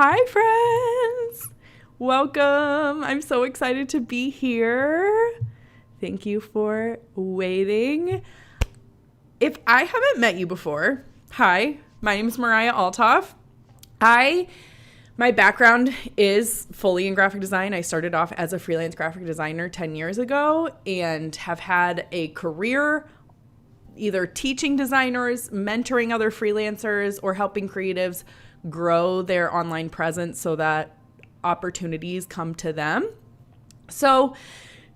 Hi, friends. Welcome. I'm so excited to be here. Thank you for waiting. If I haven't met you before, hi, my name is Mariah Althoff. My background is fully in graphic design. I started off as a freelance graphic designer 10 years ago and have had a career either teaching designers, mentoring other freelancers, or helping creatives grow their online presence so that opportunities come to them. So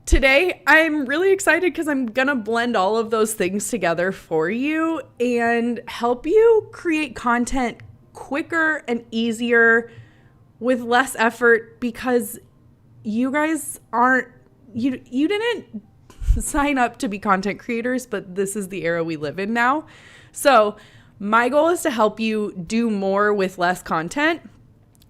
today I'm really excited because I'm going to blend all of those things together for you and help you create content quicker and easier with less effort, because you guys you didn't sign up to be content creators, but this is the era we live in now. So my goal is to help you do more with less content,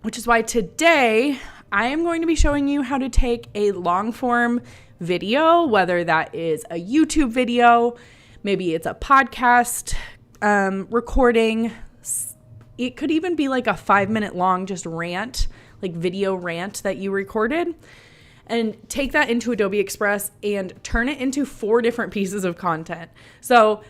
which is why today I am going to be showing you how to take a long form video, whether that is a YouTube video, maybe it's a podcast recording. It could even be like a 5-minute long just rant, like video rant that you recorded, and take that into Adobe Express and turn it into 4 different pieces of content. So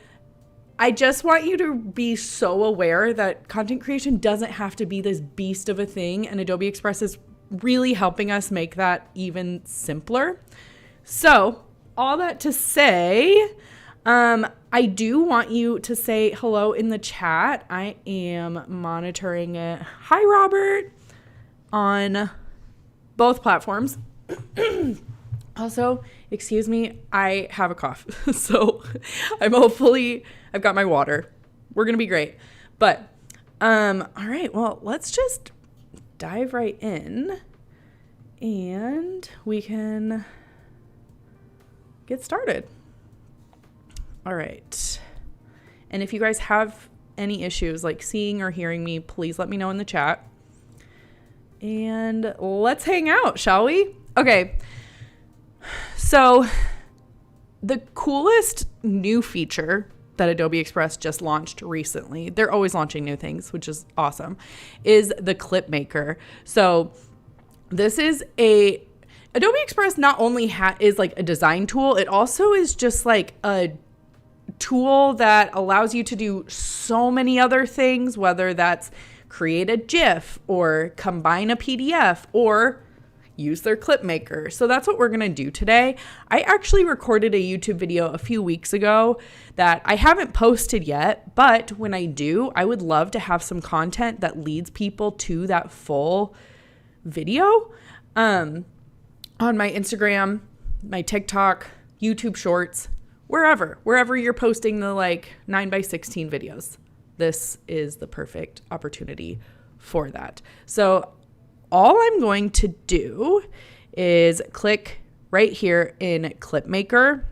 I just want you to be so aware that content creation doesn't have to be this beast of a thing, and Adobe Express is really helping us make that even simpler. So all that to say, I do want you to say hello in the chat. I am monitoring it. Hi, Robert, on both platforms. Also, excuse me, I have a cough. So I've got my water. We're going to be great. But, all right, well, let's just dive right in and we can get started. All right. And if you guys have any issues like seeing or hearing me, please let me know in the chat. And let's hang out, shall we? Okay. So the coolest new feature that Adobe Express just launched recently, they're always launching new things, which is awesome, is the clip maker. So this is Adobe Express not only is like a design tool, it also is just like a tool that allows you to do so many other things, whether that's create a GIF or combine a PDF or use their clip maker. So that's what we're going to do today. I actually recorded a YouTube video a few weeks ago that I haven't posted yet, but when I do, I would love to have some content that leads people to that full video on my Instagram, my TikTok, YouTube Shorts, wherever you're posting the like 9x16 videos. This is the perfect opportunity for that. So all I'm going to do is click right here in Clip Maker,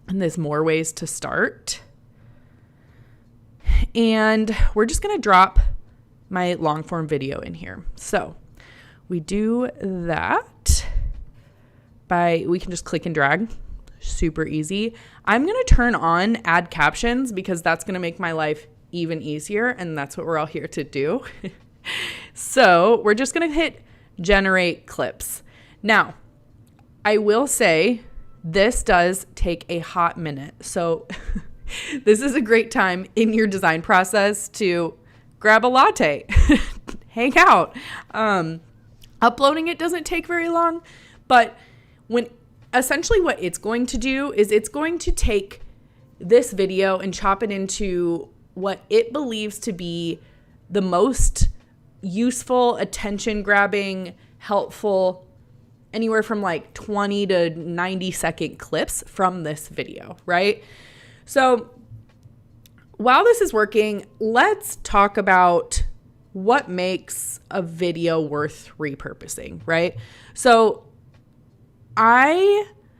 and there's more ways to start. And we're just going to drop my long form video in here. So we do that we can just click and drag. Super easy. I'm going to turn on add captions because that's going to make my life even easier, and that's what we're all here to do. So we're just going to hit generate clips. Now, I will say this does take a hot minute. So this is a great time in your design process to grab a latte, hang out. Uploading it doesn't take very long, but essentially what it's going to do is it's going to take this video and chop it into what it believes to be the most useful, attention-grabbing, helpful, anywhere from like 20 to 90-second clips from this video, right? So while this is working, let's talk about what makes a video worth repurposing, right? So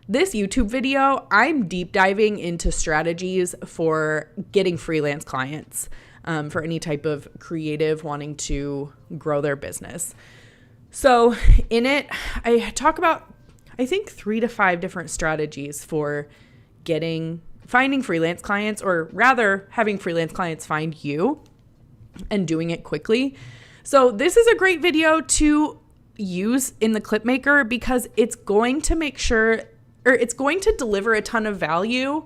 this YouTube video, I'm deep diving into strategies for getting freelance clients for any type of creative wanting to grow their business. So in it, I talk about, I think, 3 to 5 different strategies for finding freelance clients, or rather having freelance clients find you and doing it quickly. So this is a great video to use in the clip maker because it's going to make sure, or it's going to deliver a ton of value,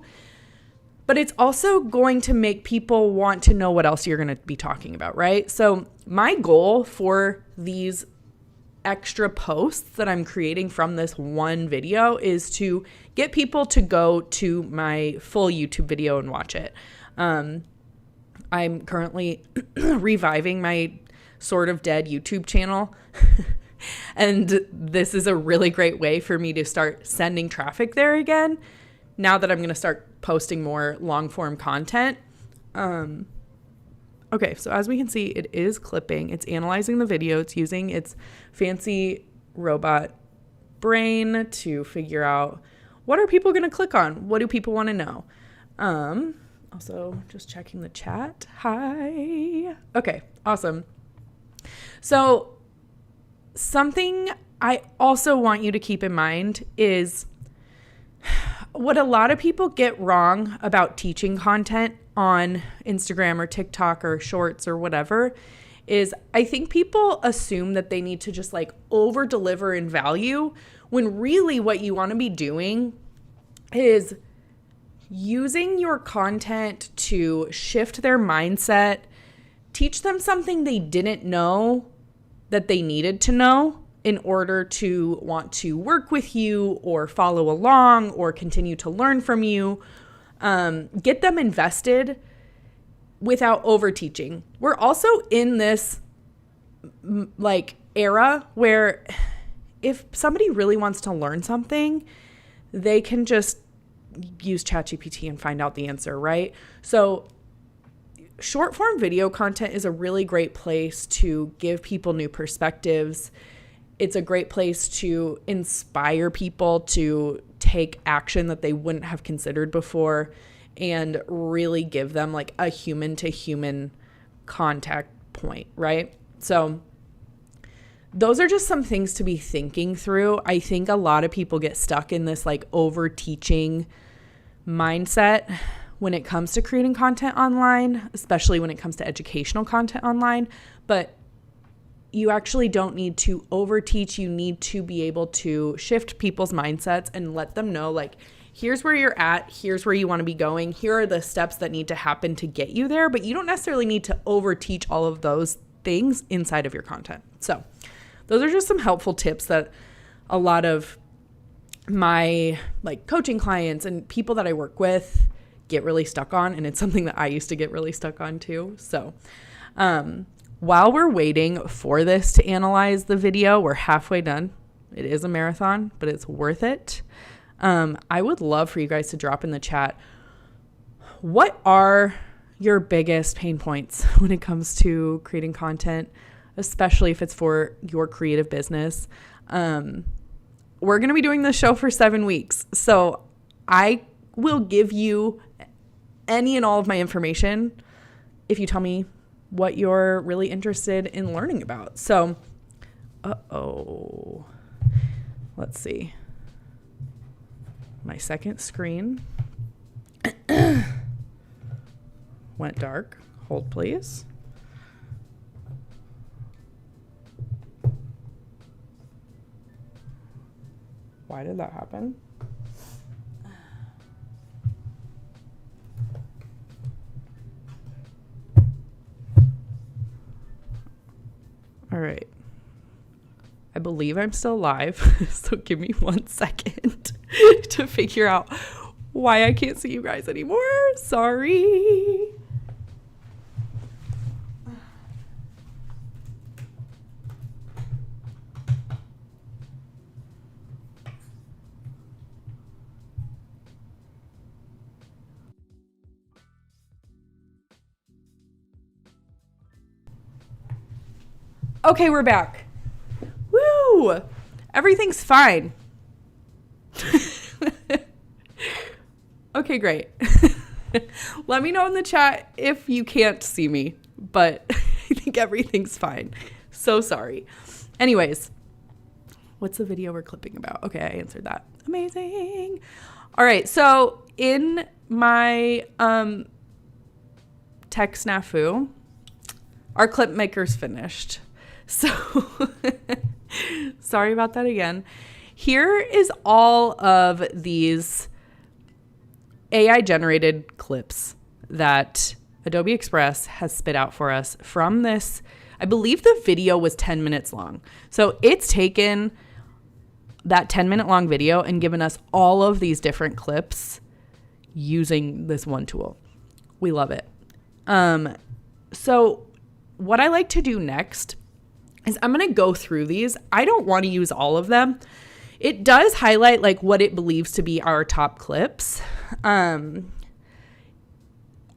but it's also going to make people want to know what else you're going to be talking about, right? So my goal for these extra posts that I'm creating from this one video is to get people to go to my full YouTube video and watch it. I'm currently reviving my sort of dead YouTube channel. And this is a really great way for me to start sending traffic there again now that I'm going to start posting more long form content. Okay, so as we can see, it is clipping. It's analyzing the video. It's using its fancy robot brain to figure out what are people going to click on? What do people want to know? Also, just checking the chat. Hi. Okay, awesome. So something I also want you to keep in mind is what a lot of people get wrong about teaching content on Instagram or TikTok or Shorts or whatever is I think people assume that they need to just like over deliver in value when really what you want to be doing is using your content to shift their mindset, teach them something they didn't know that they needed to know in order to want to work with you or follow along or continue to learn from you. Get them invested without over teaching. We're also in this like era where if somebody really wants to learn something, they can just use ChatGPT and find out the answer, right? So short form video content is a really great place to give people new perspectives. It's a great place to inspire people to take action that they wouldn't have considered before and really give them like a human to human contact point, right? So those are just some things to be thinking through. I think a lot of people get stuck in this like over teaching mindset when it comes to creating content online, especially when it comes to educational content online, but you actually don't need to overteach. You need to be able to shift people's mindsets and let them know, like, here's where you're at. Here's where you want to be going. Here are the steps that need to happen to get you there, but you don't necessarily need to overteach all of those things inside of your content. So those are just some helpful tips that a lot of my like coaching clients and people that I work with get really stuck on. And it's something that I used to get really stuck on too. So, while we're waiting for this to analyze the video, we're halfway done. It is a marathon, but it's worth it. I would love for you guys to drop in the chat. What are your biggest pain points when it comes to creating content, especially if it's for your creative business? We're going to be doing this show for 7 weeks. So I will give you any and all of my information if you tell me what you're really interested in learning about. So, let's see. My second screen went dark. Hold, please. Why did that happen? All right. I believe I'm still live, so give me 1 second to figure out why I can't see you guys anymore. Sorry. Okay, we're back. Woo! Everything's fine. Okay, great. Let me know in the chat if you can't see me, but I think everything's fine. So sorry. Anyways, what's the video we're clipping about? Okay, I answered that. Amazing. All right, so in my tech snafu, our clip maker's finished. So sorry about that again. Here is all of these AI generated clips that Adobe Express has spit out for us from this. I believe the video was 10 minutes long. So it's taken that 10-minute long video and given us all of these different clips using this one tool. We love it. So what I like to do next is I'm going to go through these. I don't want to use all of them. It does highlight like what it believes to be our top clips.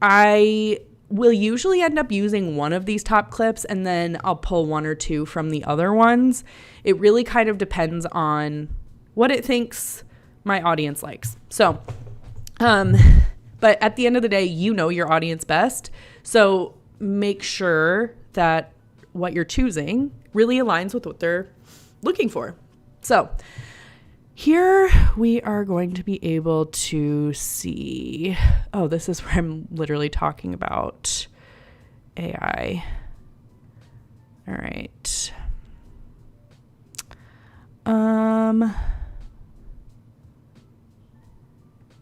I will usually end up using one of these top clips and then I'll pull one or two from the other ones. It really kind of depends on what it thinks my audience likes. So, but at the end of the day, you know your audience best. So make sure that what you're choosing really aligns with what they're looking for. So here we are going to be able to see, oh, this is where I'm literally talking about AI. All right.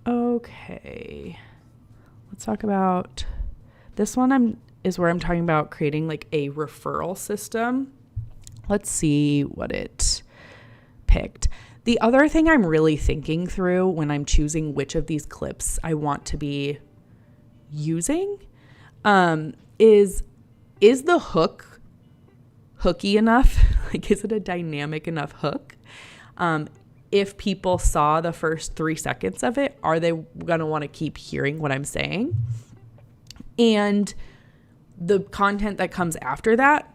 Okay. Let's talk about this one. Is where I'm talking about creating like a referral system. Let's see what it picked. The other thing I'm really thinking through when I'm choosing which of these clips I want to be using is the hook hooky enough? Like, is it a dynamic enough hook? If people saw the first 3 seconds of it, are they going to want to keep hearing what I'm saying? And the content that comes after that,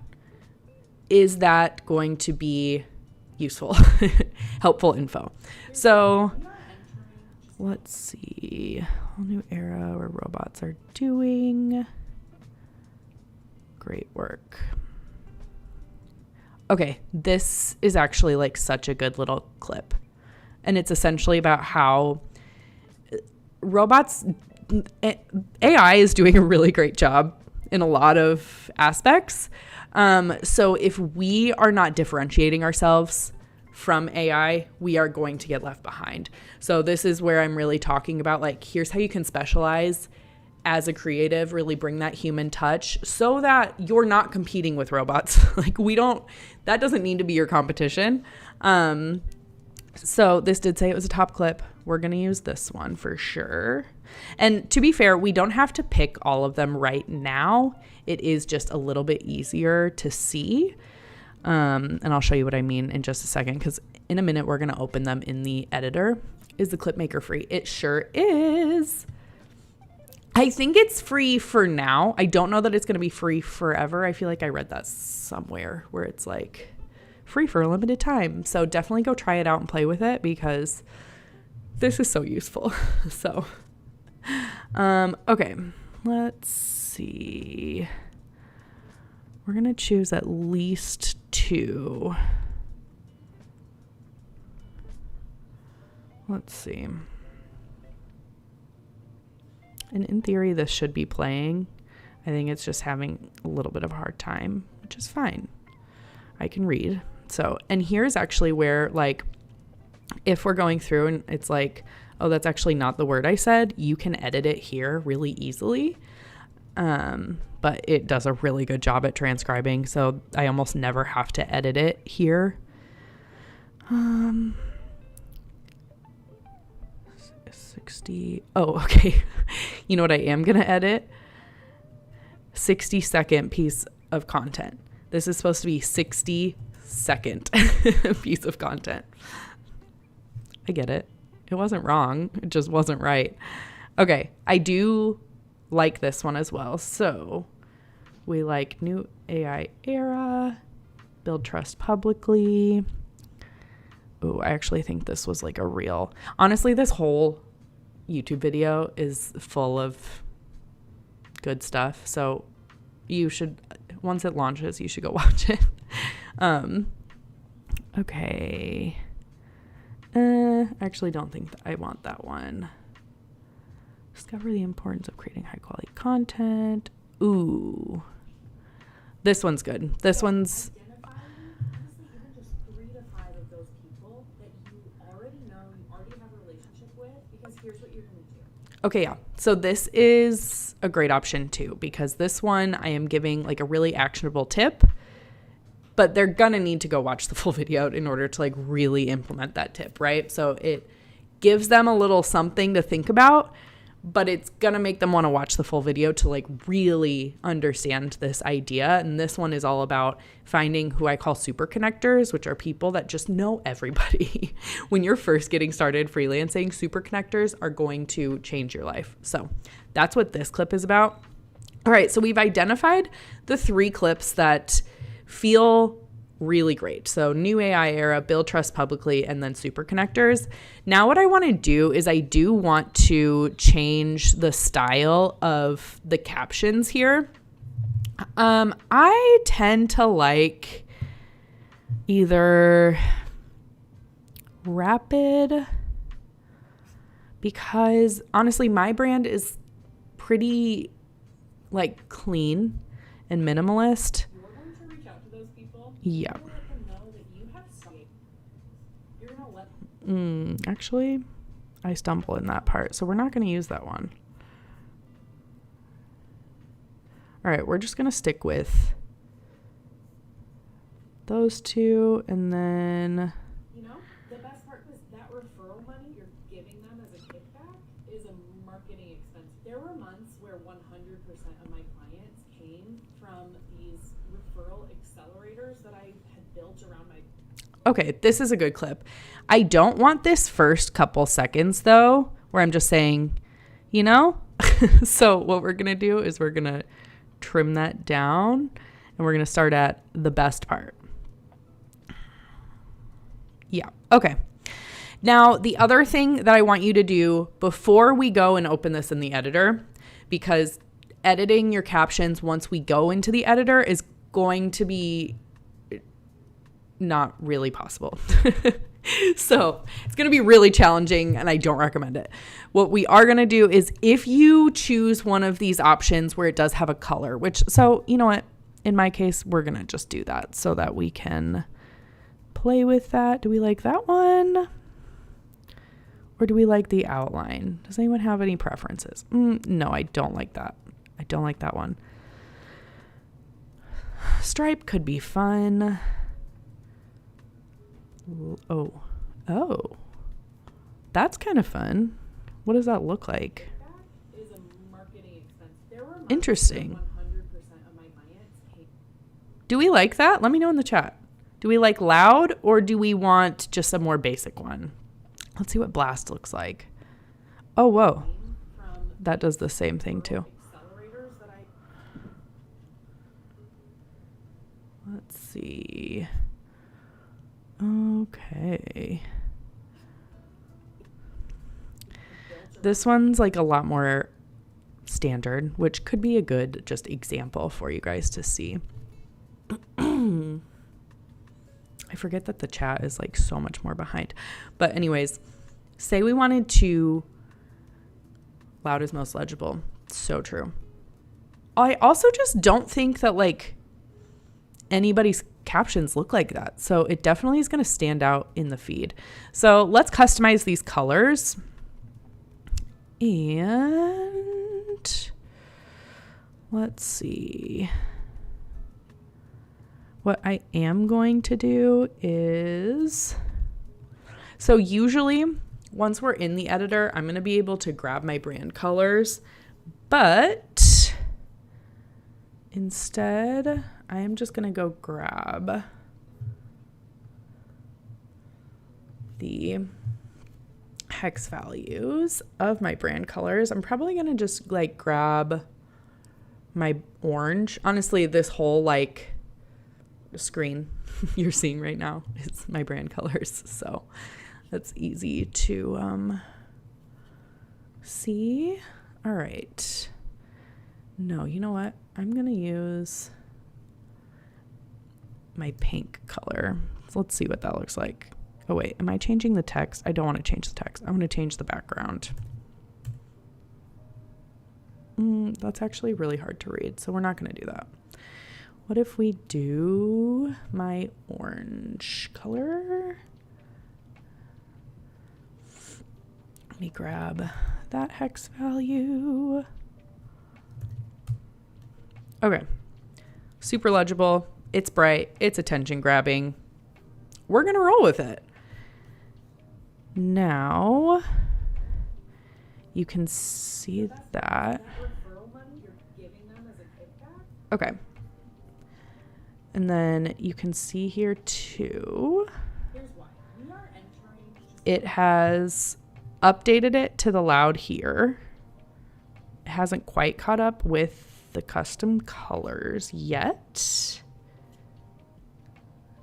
is that going to be useful, helpful info? So let's see. Whole new era where robots are doing great work. Okay, this is actually like such a good little clip. And it's essentially about how AI is doing a really great job in a lot of aspects. So if we are not differentiating ourselves from AI, we are going to get left behind. So this is where I'm really talking about, like, here's how you can specialize as a creative, really bring that human touch so that you're not competing with robots. Like, that doesn't need to be your competition. So this did say it was a top clip. We're going to use this one for sure. And to be fair, we don't have to pick all of them right now. It is just a little bit easier to see. And I'll show you what I mean in just a second, because in a minute, we're going to open them in the editor. Is the clip maker free? It sure is. I think it's free for now. I don't know that it's going to be free forever. I feel like I read that somewhere where it's like free for a limited time. So definitely go try it out and play with it, because this is so useful. So, okay, let's see. We're going to choose at least 2. Let's see. And in theory, this should be playing. I think it's just having a little bit of a hard time, which is fine. I can read. So, and here's actually where, like, if we're going through and it's like, oh, that's actually not the word I said, you can edit it here really easily. But it does a really good job at transcribing, so I almost never have to edit it here. 60. Oh, okay. You know what I am going to edit? 60-second piece of content. This is supposed to be 60-second piece of content. I get it. It wasn't wrong. It just wasn't right. Okay. I do like this one as well. So we like new AI era, build trust publicly. Oh, I actually think this was like a reel. Honestly, this whole YouTube video is full of good stuff. So you should, once it launches, you should go watch it. Okay. Actually don't think that I want that one. Discover the importance of creating high quality content. Ooh. This one's good. This one's Okay, yeah. So this is a great option too, because this one I am giving like a really actionable tip, but they're gonna need to go watch the full video in order to like really implement that tip, right? So it gives them a little something to think about, but it's gonna make them want to watch the full video to like really understand this idea. And this one is all about finding who I call super connectors, which are people that just know everybody. When you're first getting started freelancing, super connectors are going to change your life. So that's what this clip is about. All right, so we've identified the 3 clips that feel really great. So new AI era, build trust publicly, and then super connectors. Now what I want to do is I do want to change the style of the captions here. I tend to like either rapid, because honestly my brand is pretty like clean and minimalist. Yeah. Actually, I stumble in that part, so we're not going to use that one. All right, we're just going to stick with those 2, and then... You know, the best part was that referral money you're giving them as a kickback is a marketing expense. There were months where 100% of my clients came from these referral accelerators that I had built around my... Okay, this is a good clip. I don't want this first couple seconds though, where I'm just saying, you know? So what we're going to do is we're going to trim that down, and we're going to start at the best part. Yeah. Okay. Now, the other thing that I want you to do before we go and open this in the editor, because editing your captions once we go into the editor is going to be not really possible. So it's going to be really challenging, and I don't recommend it. What we are going to do is if you choose one of these options where it does have a color, which, so you know what, in my case, we're going to just do that so that we can play with that. Do we like that one? Or do we like the outline? Does anyone have any preferences? No, I don't like that. I don't like that one. Stripe could be fun. Oh, that's kind of fun. What does that look like? That is a marketing expense. There were Interesting. 100% of my clients came. Do we like that? Let me know in the chat. Do we like loud, or do we want just a more basic one? Let's see what blast looks like. Oh, whoa. That does the same thing too. Let's see. Okay. This one's like a lot more standard, which could be a good just example for you guys to see. I forget that the chat is like so much more behind. But anyways, say we wanted to loud is most legible. So true. I also just don't think that like anybody's captions look like that. So it definitely is going to stand out in the feed. So let's customize these colors. And let's see. What I am going to do is, so usually once we're in the editor, I'm going to be able to grab my brand colors, but instead I am just going to go grab the hex values of my brand colors. I'm probably going to just like grab my orange. Honestly, this whole like screen you're seeing right now is my brand colors, so that's easy to see. All right, no, you know what, I'm gonna use my pink color. So let's see what that looks like. Oh wait, am I changing the text? I don't want to change the text. I want to change the background. That's actually really hard to read, so we're not going to do that. What if we do my orange color? I'm me grab that hex value. Okay. Super legible. It's bright. It's attention grabbing. We're going to roll with it. Now, you can see that. Okay. And then you can see here too, it has updated it to the loud here. It hasn't quite caught up with the custom colors yet.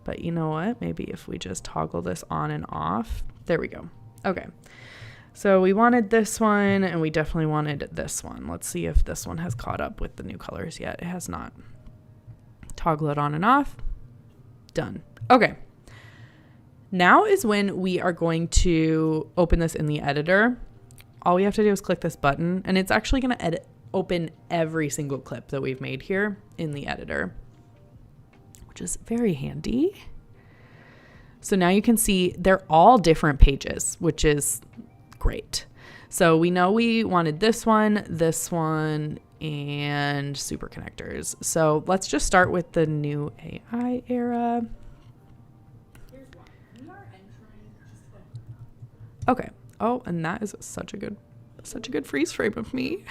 But you know what? Maybe if we just toggle this on and off. There we go. Okay. So we wanted this one and we definitely wanted this one. Let's see if this one has caught up with the new colors yet. It has not. Toggle it on and off. Done. Okay. Now is when we are going to open this in the editor. All we have to do is click this button and it's actually going to open every single clip that we've made here in the editor, which is very handy. So now you can see they're all different pages, which is great. So we know we wanted this one, and super connectors. So let's just start with the new AI era. Okay. Oh, and that is such a good freeze frame of me.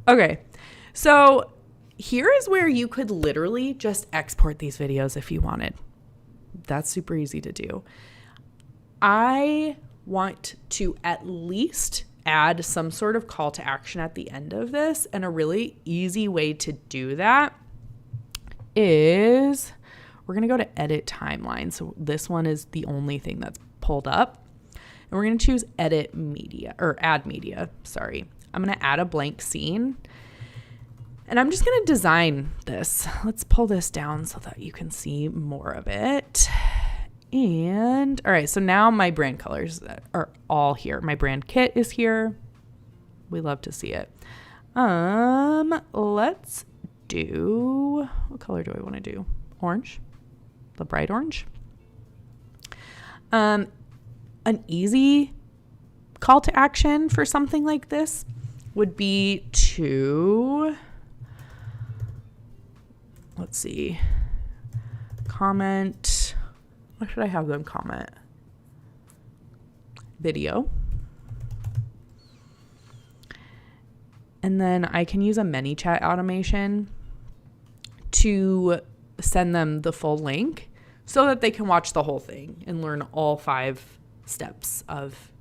Okay. So here is where you could literally just export these videos if you wanted. That's super easy to do. I want to at least add some sort of call to action at the end of this. And a really easy way to do that is we're going to go to edit timeline. So this one is the only thing that's pulled up. And we're going to choose edit media or add media. Sorry. I'm going to add a blank scene. And I'm just going to design this. Let's pull this down so that you can see more of it. And all right, so now my brand colors are all here. My brand kit is here. We love to see it. Let's do, what color do I want to do? Orange, the bright orange. An easy call to action for something like this would be to, let's see, comment. What should I have them comment? Video. And then I can use a ManyChat automation to send them the full link so that they can watch the whole thing and learn all 5 steps of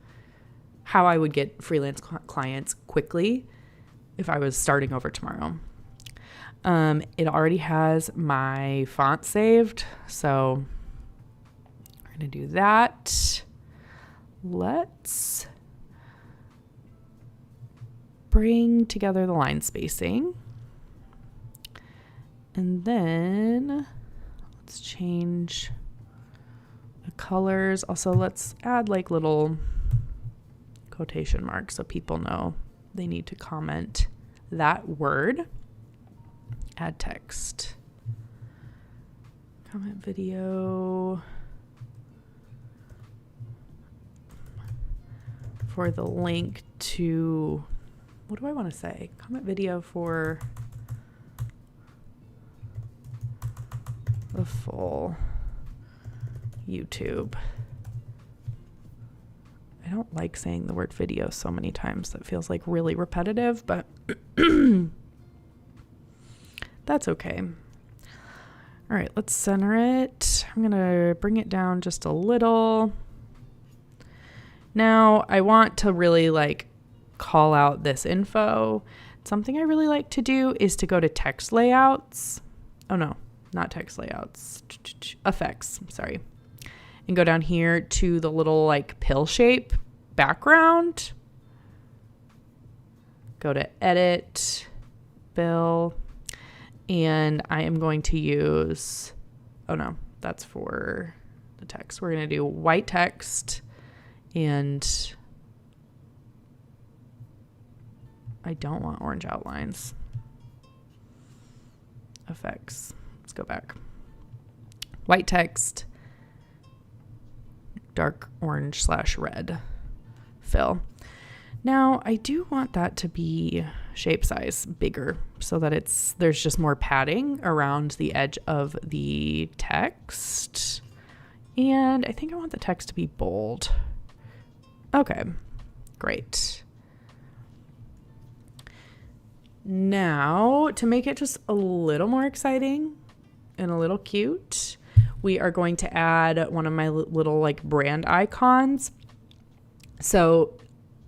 how I would get freelance clients quickly if I was starting over tomorrow. It already has my font saved, so we're going to do that. Let's bring together the line spacing. And then let's change the colors. Also, let's add like little quotation marks so people know they need to comment that word. Add text. Comment video for the link to, what do I want to say? Comment video for the full YouTube. I don't like saying the word video so many times. That feels like really repetitive, but that's okay. All right, let's center it. I'm going to bring it down just a little. Now, I want to really like call out this info. Something I really like to do is to go to text layouts. Oh no, not text layouts. Effects, sorry. And go down here to the little like pill shape background. Go to edit, fill, and I am going to use, oh no, that's for the text. We're going to do white text, and I don't want orange outlines. Effects. Let's go back. White text, dark orange / red fill. Now I do want that to be shape size bigger so that there's just more padding around the edge of the text. And I think I want the text to be bold. Okay, great. Now, to make it just a little more exciting and a little cute, we are going to add one of my little like brand icons. So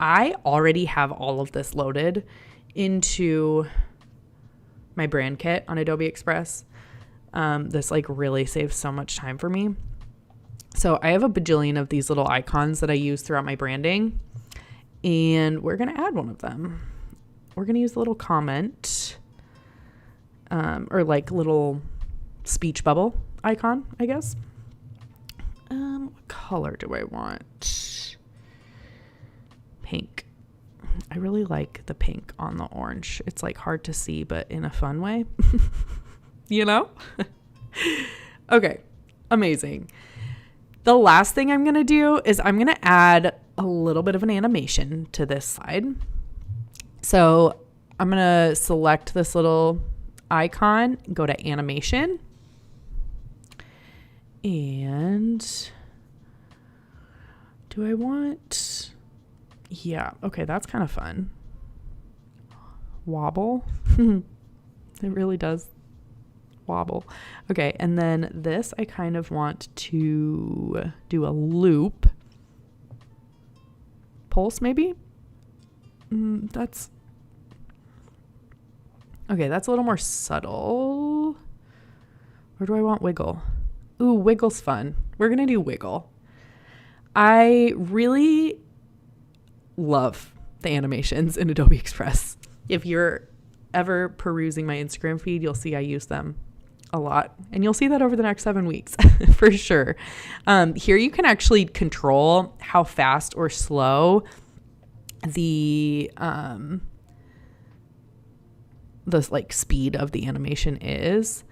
I already have all of this loaded into my brand kit on Adobe Express. This like really saves so much time for me. So I have a bajillion of these little icons that I use throughout my branding, and we're going to add one of them. We're going to use the little comment, or like little speech bubble icon, I guess. What color do I want? Pink. I really like the pink on the orange. It's like hard to see, but in a fun way, you know? Okay, amazing. The last thing I'm going to do is I'm going to add a little bit of an animation to this slide. So I'm going to select this little icon, go to animation, and do I want, yeah, okay, that's kind of fun. Wobble. It really does wobble. Okay, and then this I kind of want to do a loop. Pulse maybe? That's okay, that's a little more subtle. Or do I want wiggle? Ooh, wiggle's fun. We're gonna do wiggle. I really love the animations in Adobe Express. If you're ever perusing my Instagram feed, you'll see I use them a lot, and you'll see that over the next 7 weeks for sure. Here you can actually control how fast or slow the like speed of the animation is.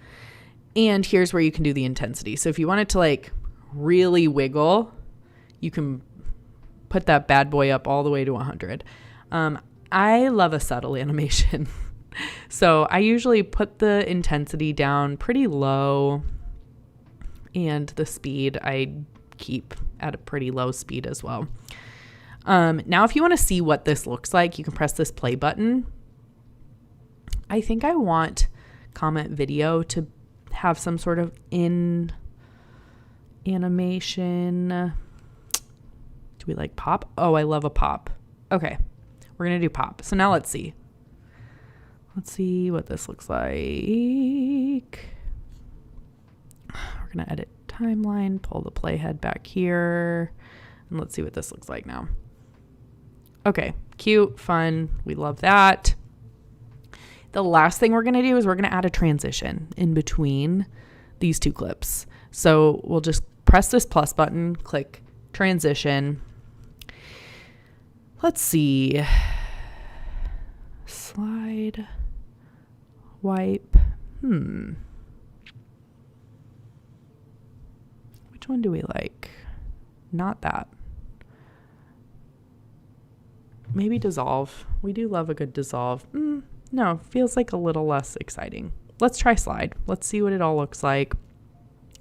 And here's where you can do the intensity. So if you want it to like really wiggle, you can put that bad boy up all the way to 100. I love a subtle animation. So I usually put the intensity down pretty low, and the speed I keep at a pretty low speed as well. Now, if you want to see what this looks like, you can press this play button. I think I want comment video to have some sort of in animation. Do we like pop? Oh, I love a pop. Okay, we're going to do pop. So now let's see. Let's see what this looks like. We're going to edit timeline, pull the playhead back here, and let's see what this looks like now. Okay, cute, fun. We love that. The last thing we're going to do is we're going to add a transition in between these two clips. So we'll just press this plus button, click transition. Let's see. Slide, wipe. Which one do we like? Not that. Maybe dissolve. We do love a good dissolve. No, feels like a little less exciting. Let's try slide. Let's see what it all looks like.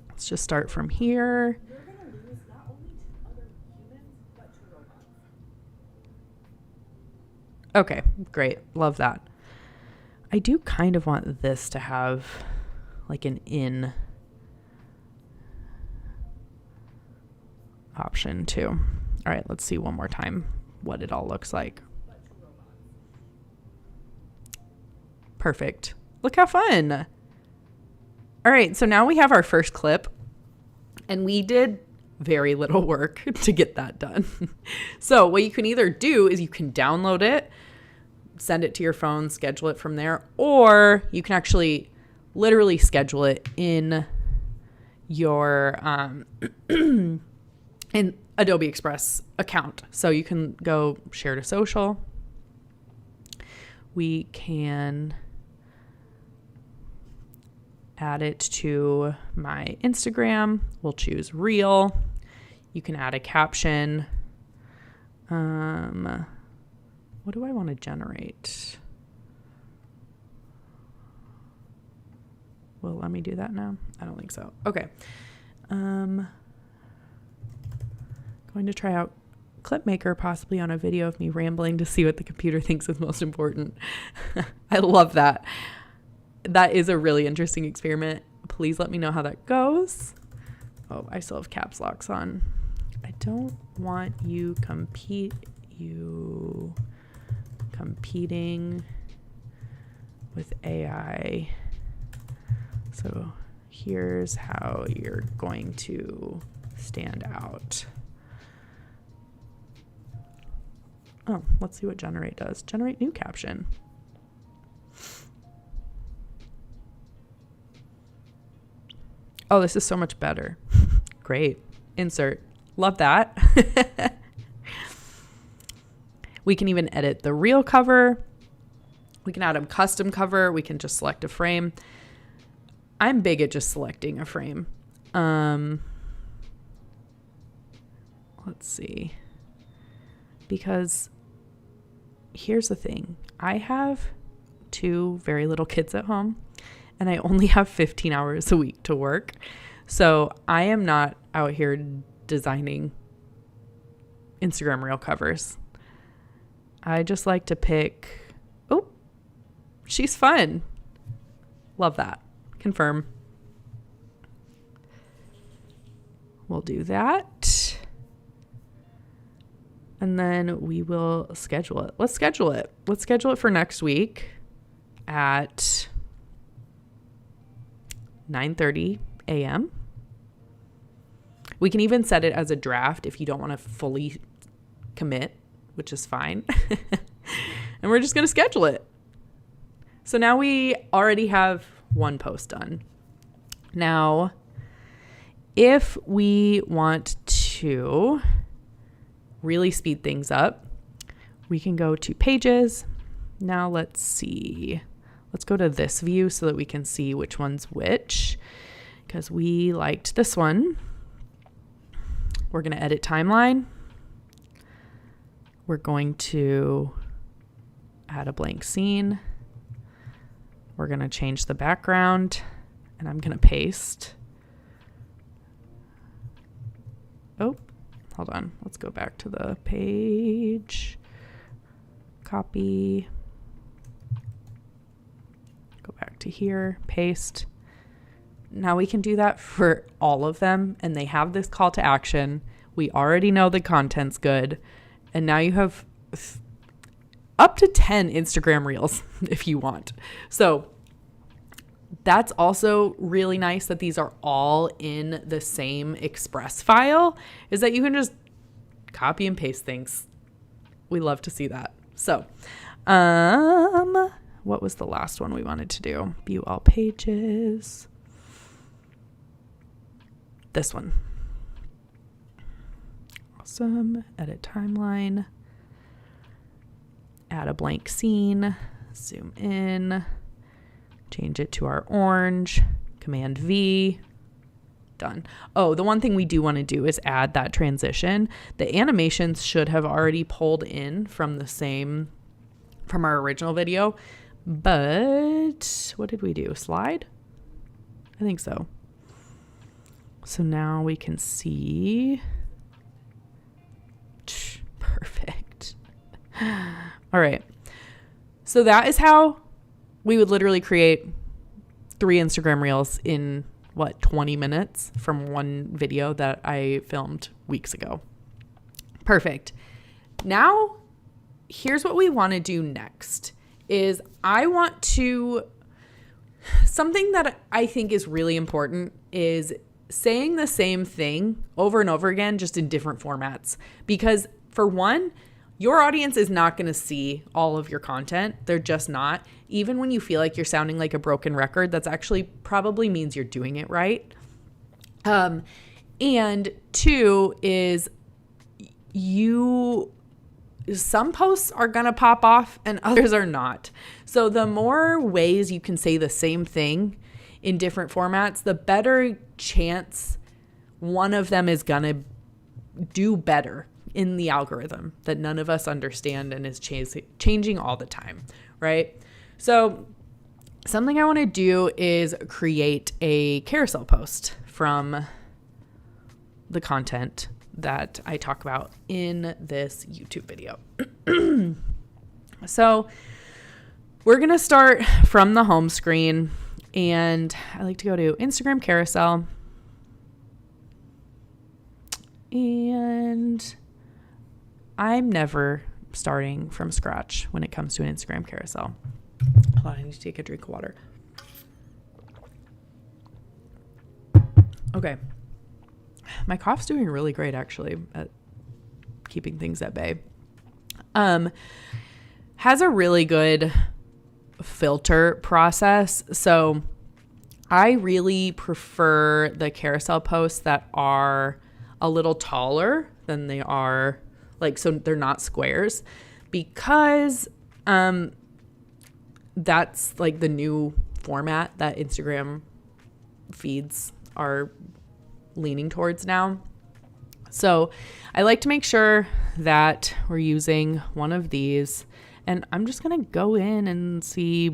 Let's just start from here. You're going to lose not only to other humans, but to robots. Okay, great. Love that. I do kind of want this to have like an in option too. All right, let's see one more time what it all looks like. Perfect. Look how fun. All right, so now we have our first clip, and we did very little work to get that done. So what you can either do is you can download it, send it to your phone, schedule it from there, or you can actually literally schedule it in your in Adobe Express account. So you can go share to social. We can add it to my Instagram. We'll choose Reel. You can add a caption. What do I want to generate? Will it let me do that now? I don't think so. Okay. Going to try out Clipmaker, possibly on a video of me rambling to see what the computer thinks is most important. I love that. That is a really interesting experiment. Please let me know how that goes. Oh, I still have caps locks on. I don't want you competing with AI. So here's how you're going to stand out. Oh, let's see what generate does. Generate new caption. Oh, this is so much better. Great. Insert. Love that. We can even edit the real cover. We can add a custom cover. We can just select a frame. I'm big at just selecting a frame. Let's see. Because here's the thing. I have 2 very little kids at home, and I only have 15 hours a week to work. So I am not out here designing Instagram reel covers. I just like to pick, oh, she's fun. Love that. Confirm. We'll do that. And then we will schedule it. Let's schedule it. Let's schedule it for next week at 9:30 a.m. We can even set it as a draft if you don't want to fully commit, which is fine. And we're just going to schedule it. So now we already have 1 post done. Now, if we want to really speed things up, we can go to pages. Now let's see. Let's go to this view so that we can see which one's which, because we liked this one. We're going to edit timeline. We're going to add a blank scene. We're going to change the background, and I'm going to paste. Oh, hold on. Let's go back to the page. Copy. Go back to here, paste. Now we can do that for all of them, and they have this call to action. We already know the content's good, and now you have up to 10 Instagram reels if you want. So that's also really nice that these are all in the same Express file, is that you can just copy and paste things. We love to see that. So, what was the last one we wanted to do? View all pages. This one. Awesome. Edit timeline. Add a blank scene. Zoom in. Change it to our orange. Command V. Done. Oh, the one thing we do want to do is add that transition. The animations should have already pulled in from our original video. But what did we do? Slide? I think so. So now we can see. Perfect. All right. So that is how we would literally create 3 Instagram reels in 20 minutes from one video that I filmed weeks ago. Perfect. Now, here's what we want to do next is something that I think is really important is saying the same thing over and over again, just in different formats. Because for one, your audience is not going to see all of your content. They're just not. Even when you feel like you're sounding like a broken record, that's actually probably means you're doing it right. And 2 is some posts are going to pop off and others are not. So the more ways you can say the same thing in different formats, the better chance one of them is going to do better in the algorithm that none of us understand and is changing all the time, right? So something I want to do is create a carousel post from the content that I talk about in this YouTube video. So we're going to start from the home screen, and I like to go to Instagram carousel, and I'm never starting from scratch when it comes to an Instagram carousel. Hold on, I need to take a drink of water. Okay. My cough's doing really great, actually, at keeping things at bay. Has a really good filter process. So I really prefer the carousel posts that are a little taller than they are, like, so they're not squares, because that's like the new format that Instagram feeds are leaning towards now. So I like to make sure that we're using one of these, and I'm just going to go in and see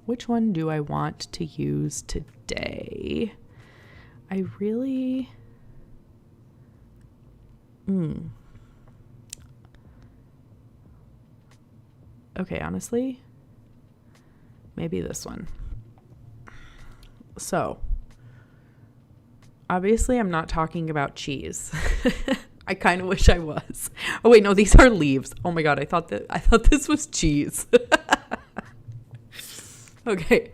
which one do I want to use today. I really okay, honestly, maybe this one. So obviously I'm not talking about cheese. I kind of wish I was. Oh wait, no, these are leaves. Oh my God, I thought this was cheese. Okay.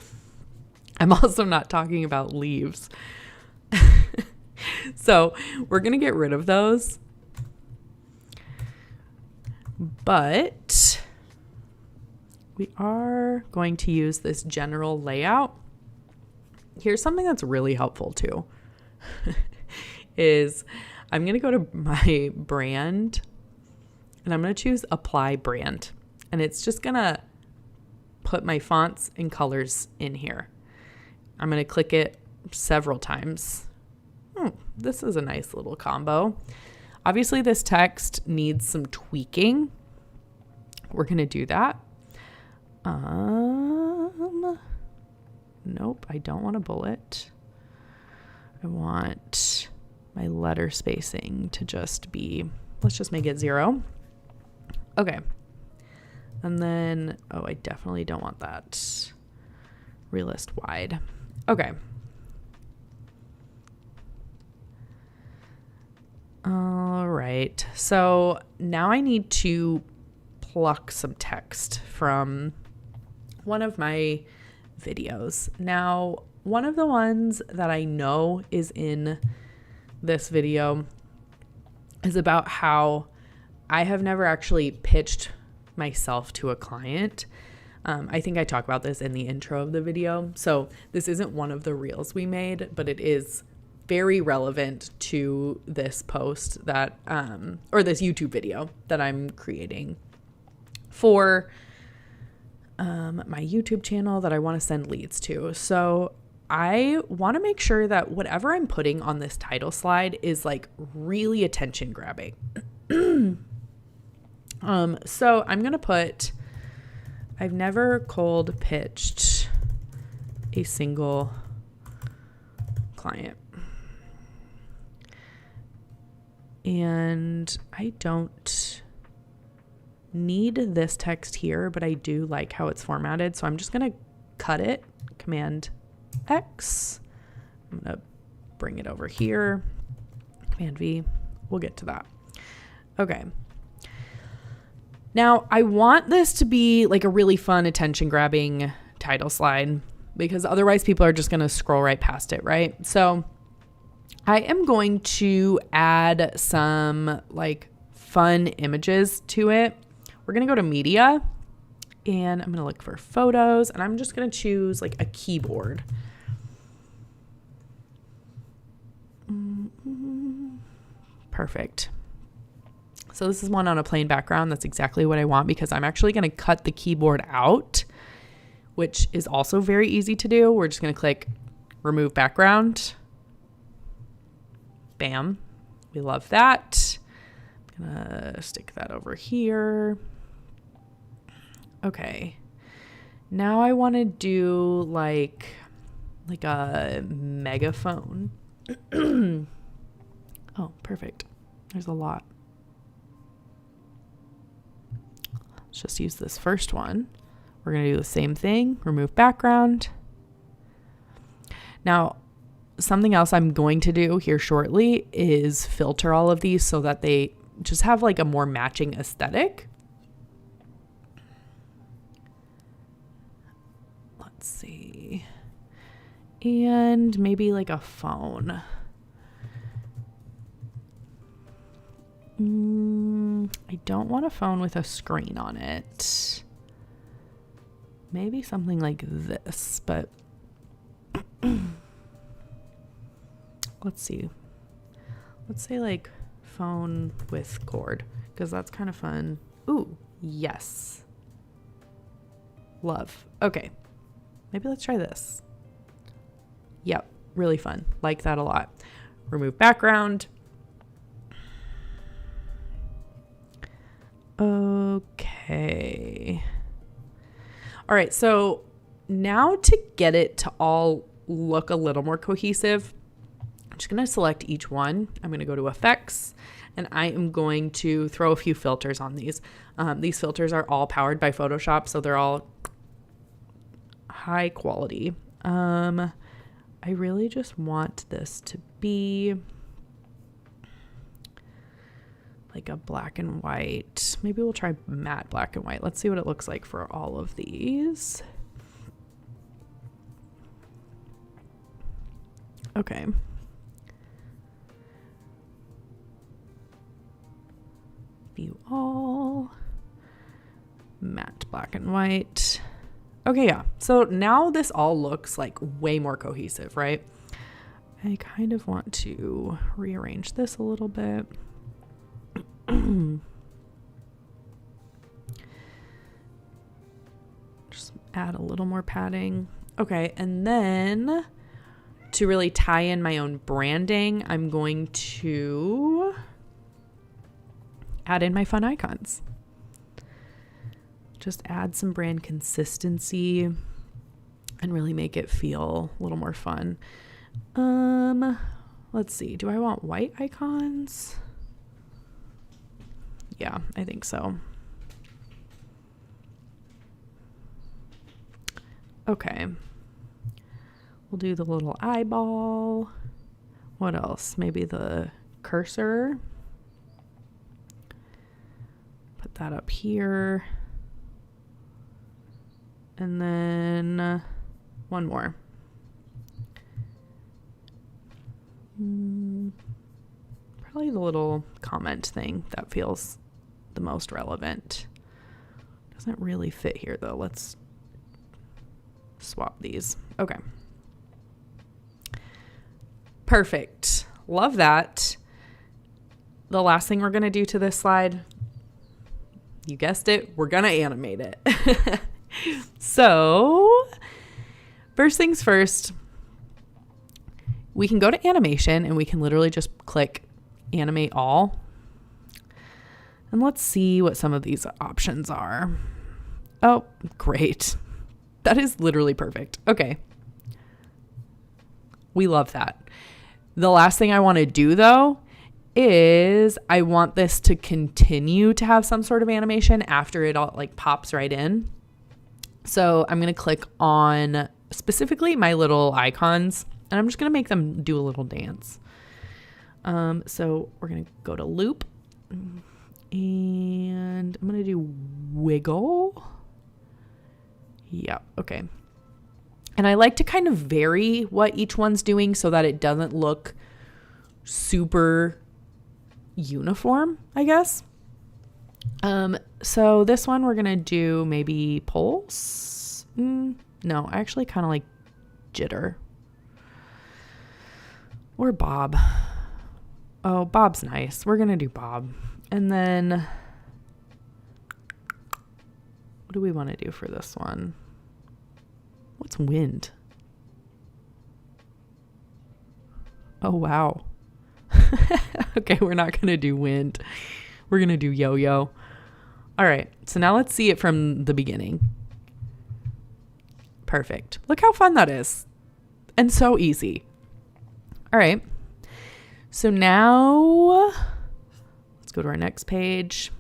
I'm also not talking about leaves. So we're going to get rid of those. But we are going to use this general layout. Here's something that's really helpful too. Is I'm going to go to my brand, and I'm going to choose apply brand, and it's just going to put my fonts and colors in here. I'm going to click it several times. This is a nice little combo. Obviously this text needs some tweaking. We're going to do that. Nope, I don't want a bullet. I want my letter spacing to just be, let's just make it 0. Okay. And then, oh, I definitely don't want that realist wide. Okay. All right. So now I need to pluck some text from one of my videos. Now, one of the ones that I know is in this video is about how I have never actually pitched myself to a client. I think I talk about this in the intro of the video. So this isn't one of the reels we made, but it is very relevant to this post that, or this YouTube video that I'm creating for my YouTube channel that I want to send leads to. So I want to make sure that whatever I'm putting on this title slide is like really attention grabbing. So I'm going to put, I've never cold pitched a single client. And I don't need this text here, but I do like how it's formatted. So I'm just going to cut it, Command X. I'm going to bring it over here, Command V. We'll get to that. Okay. Now I want this to be like a really fun attention grabbing title slide, because otherwise people are just going to scroll right past it, right? So I am going to add some like fun images to it. We're going to go to media, and I'm going to look for photos, and I'm just going to choose like a keyboard. Perfect. So this is one on a plain background. That's exactly what I want, because I'm actually going to cut the keyboard out, which is also very easy to do. We're just going to click remove background. Bam. We love that. Gonna stick that over here. Okay. Now I want to do like a megaphone. Oh, perfect. There's a lot. Let's just use this first one. We're going to do the same thing. Remove background. Now, something else I'm going to do here shortly is filter all of these so that they just have like a more matching aesthetic. Let's see. And maybe like a phone. I don't want a phone with a screen on it. Maybe something like this, but let's see. Let's say like phone with cord, because that's kind of fun. Ooh, yes. Love. Okay. Maybe let's try this. Yep, really fun. Like that a lot. Remove background. Okay. All right, so now to get it to all look a little more cohesive, I'm just going to select each one. I'm going to go to effects, and I am going to throw a few filters on these. These filters are all powered by Photoshop, so they're all high quality. I really just want this to be like a black and white. Maybe we'll try matte black and white. Let's see what it looks like for all of these. Okay. View all. Matte black and white. Okay, yeah. So now this all looks like way more cohesive, right? I kind of want to rearrange this a little bit. Just add a little more padding. Okay, and then to really tie in my own branding, I'm going to add in my fun icons. Just add some brand consistency and really make it feel a little more fun. Let's see. Do I want white icons? Yeah, I think so. Okay. We'll do the little eyeball. What else? Maybe the cursor. Put that up here. And then one more. Probably the little comment thing that feels the most relevant. Doesn't really fit here though. Let's swap these. Okay. Perfect. Love that. The last thing we're going to do to this slide, you guessed it, we're going to animate it. So, first things first, we can go to animation and we can literally just click animate all. And let's see what some of these options are. Oh, great. That is literally perfect. Okay. We love that. The last thing I want to do though is I want this to continue to have some sort of animation after it all like pops right in. So I'm going to click on specifically my little icons and I'm just going to make them do a little dance. So we're going to go to loop and I'm going to do wiggle. Yeah. Okay. And I like to kind of vary what each one's doing so that it doesn't look super uniform, I guess. So this one we're going to do maybe pulse. No, I actually kind of like jitter. Or bob. Oh, bob's nice. We're going to do bob. And then what do we want to do for this one? What's wind? Oh, wow. Okay, we're not going to do wind. We're going to do yo-yo. All right. So now let's see it from the beginning. Perfect. Look how fun that is. And so easy. All right. So now let's go to our next page.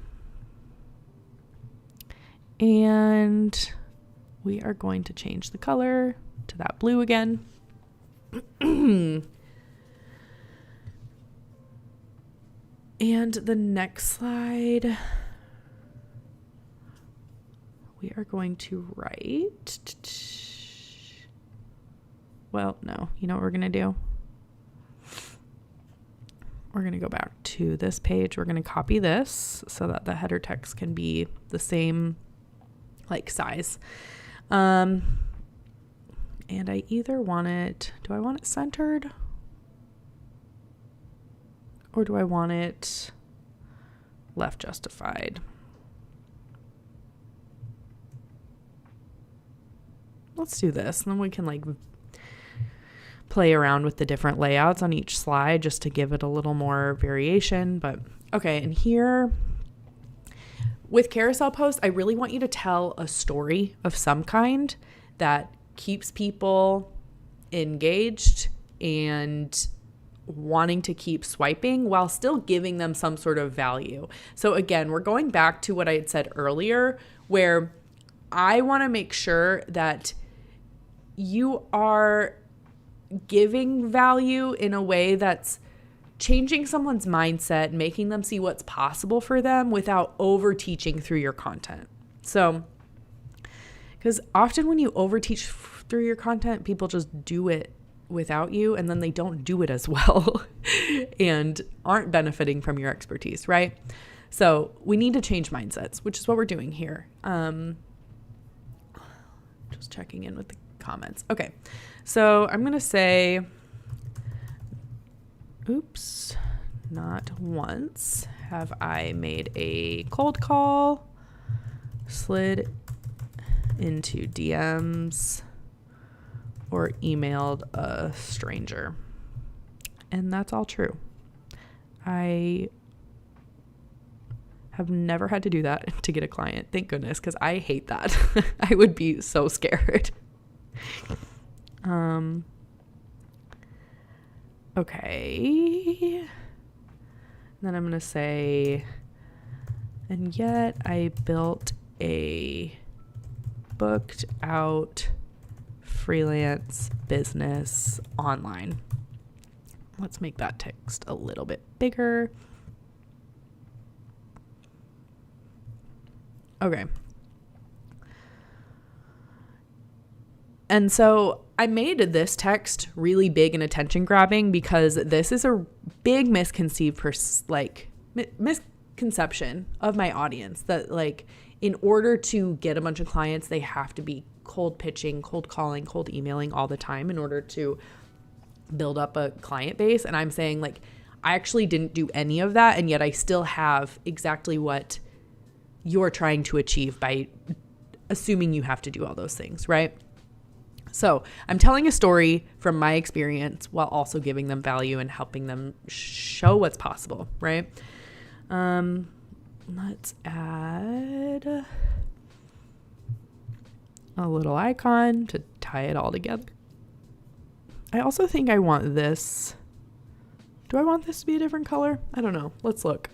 And we are going to change the color to that blue again. And the next slide, we are going to write. Well, no, you know what we're going to do? We're going to go back to this page. We're going to copy this so that the header text can be the same like size. And I either want it, do I want it centered? Or do I want it left justified? Let's do this. And then we can like play around with the different layouts on each slide just to give it a little more variation. But okay, and here with carousel posts, I really want you to tell a story of some kind that keeps people engaged and wanting to keep swiping while still giving them some sort of value. So again, we're going back to what I had said earlier, where I want to make sure that you are giving value in a way that's changing someone's mindset, making them see what's possible for them without over teaching through your content. So, because often when you over teach through your content, people just do it without you, and then they don't do it as well and aren't benefiting from your expertise, right? So we need to change mindsets, which is what we're doing here. Just checking in with the comments. Okay, so I'm going to say, oops, not once have I made a cold call, slid into DMs, or emailed a stranger. And that's all true. I have never had to do that to get a client. Thank goodness, because I hate that. I would be so scared. Okay. Then I'm going to say, and yet I built a booked out freelance business online. Let's make that text a little bit bigger. Okay. And so I made this text really big and attention grabbing because this is a big misconceived misconception of my audience that like in order to get a bunch of clients, they have to be cold pitching, cold calling, cold emailing all the time in order to build up a client base. And I'm saying like, I actually didn't do any of that. And yet I still have exactly what you're trying to achieve by assuming you have to do all those things, right? So I'm telling a story from my experience while also giving them value and helping them show what's possible, right? Let's add a little icon to tie it all together. I also think I want this. Do I want this to be a different color? I don't know. Let's look.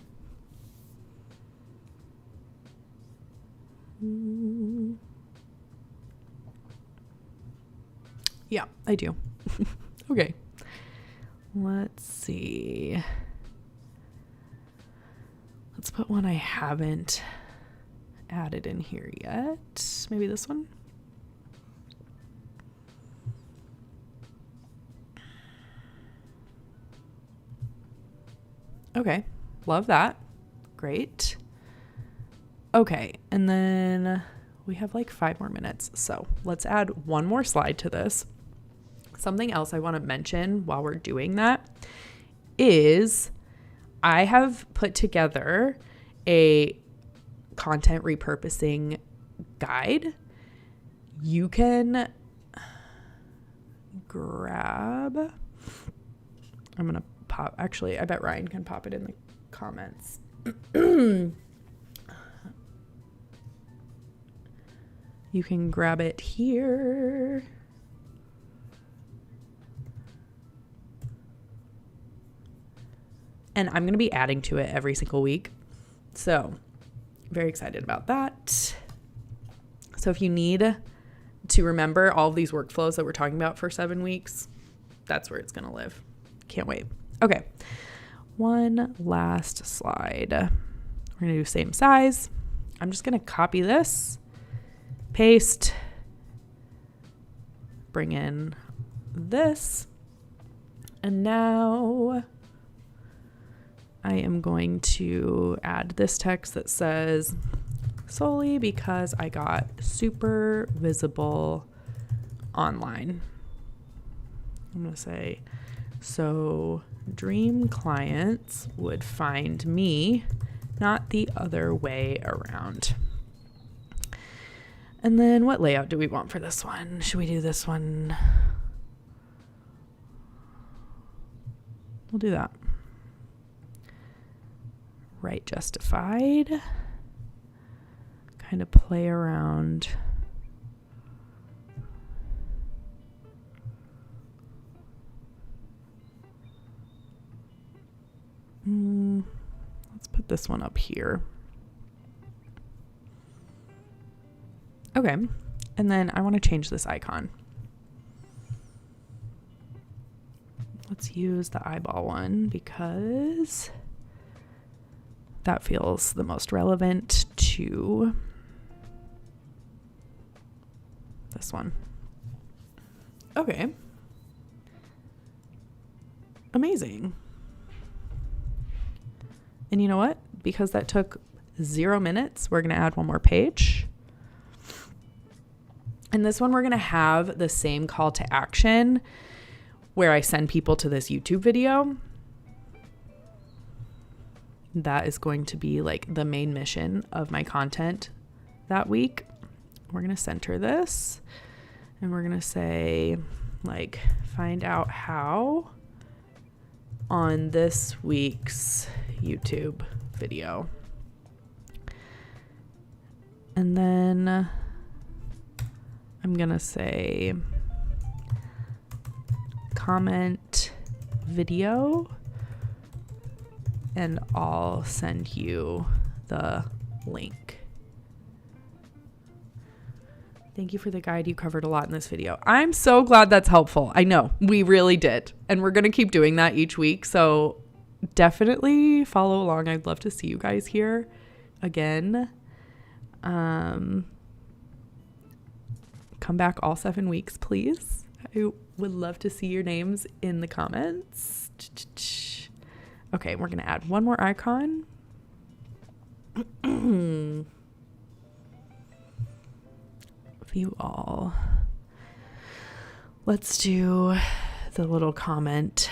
Yeah, I do. Okay. Let's see. Let's put one I haven't added in here yet. Maybe this one. Okay. Love that. Great. Okay. And then we have like 5 more minutes. So let's add one more slide to this. Something else I want to mention while we're doing that is I have put together a content repurposing guide. You can grab, I'm going to pop, actually, I bet Ryan can pop it in the comments. You can grab it here. And I'm going to be adding to it every single week. So very excited about that. So if you need to remember all of these workflows that we're talking about for 7 weeks, that's where it's going to live. Can't wait. Okay. One last slide. We're going to do same size. I'm just going to copy this, paste, bring in this, and now I am going to add this text that says, solely because I got super visible online. I'm going to say, so dream clients would find me, not the other way around. And then what layout do we want for this one? Should we do this one? We'll do that. Right justified. Kind of play around. Let's put this one up here. Okay. And then I want to change this icon. Let's use the eyeball one because that feels the most relevant to this one. Okay. Amazing. And you know what? Because that took 0 minutes, we're going to add one more page. And this one, we're going to have the same call to action where I send people to this YouTube video. That is going to be like the main mission of my content that week. We're going to center this and we're going to say, like, find out how on this week's YouTube video. And then I'm going to say comment video and I'll send you the link. Thank you for the guide. You covered a lot in this video. I'm so glad that's helpful. I know we really did. And we're going to keep doing that each week. So definitely follow along. I'd love to see you guys here again. Come back all 7 weeks, please. I would love to see your names in the comments. Okay, we're going to add one more icon. View all. Let's do the little comment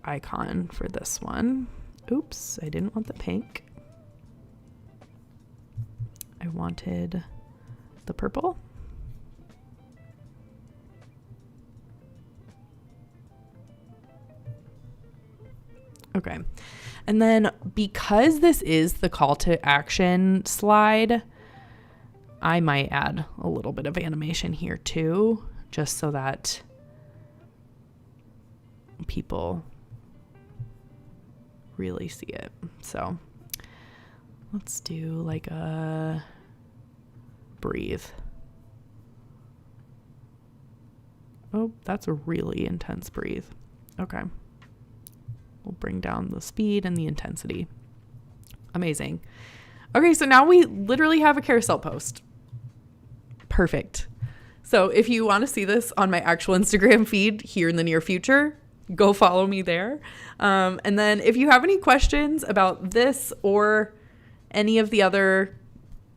icon for this one. Oops, I didn't want the pink. I wanted the purple. Okay. And then because this is the call to action slide, I might add a little bit of animation here too, just so that people really see it. So let's do like a breathe. Oh, that's a really intense breathe. Okay. We'll bring down the speed and the intensity. Amazing. Okay, so now we literally have a carousel post. Perfect. So if you want to see this on my actual Instagram feed here in the near future, go follow me there. And then if you have any questions about this or any of the other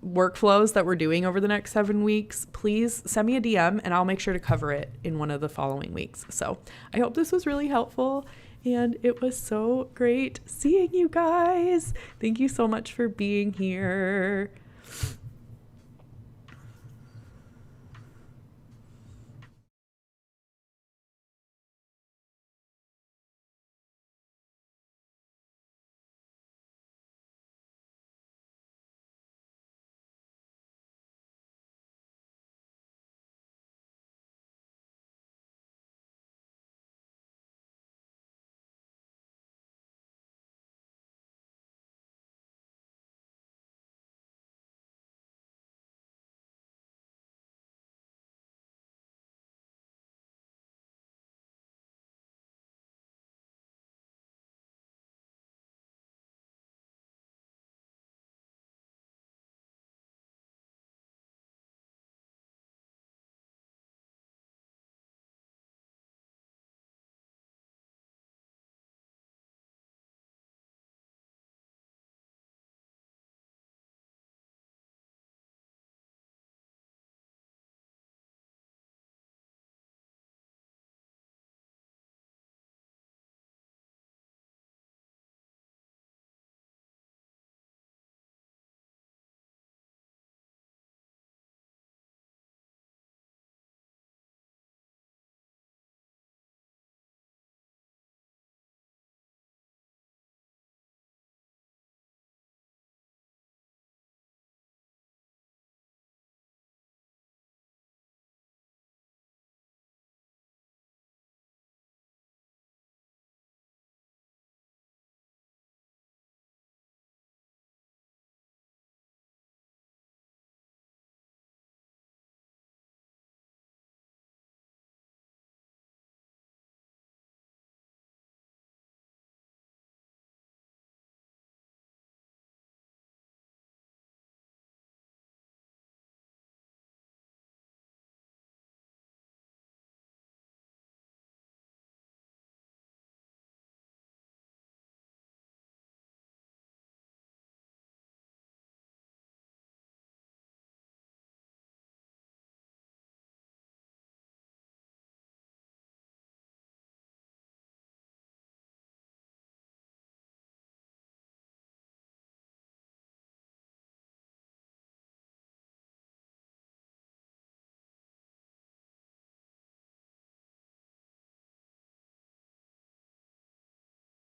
workflows that we're doing over the next 7 weeks, please send me a DM and I'll make sure to cover it in one of the following weeks. So I hope this was really helpful. And it was so great seeing you guys. Thank you so much for being here.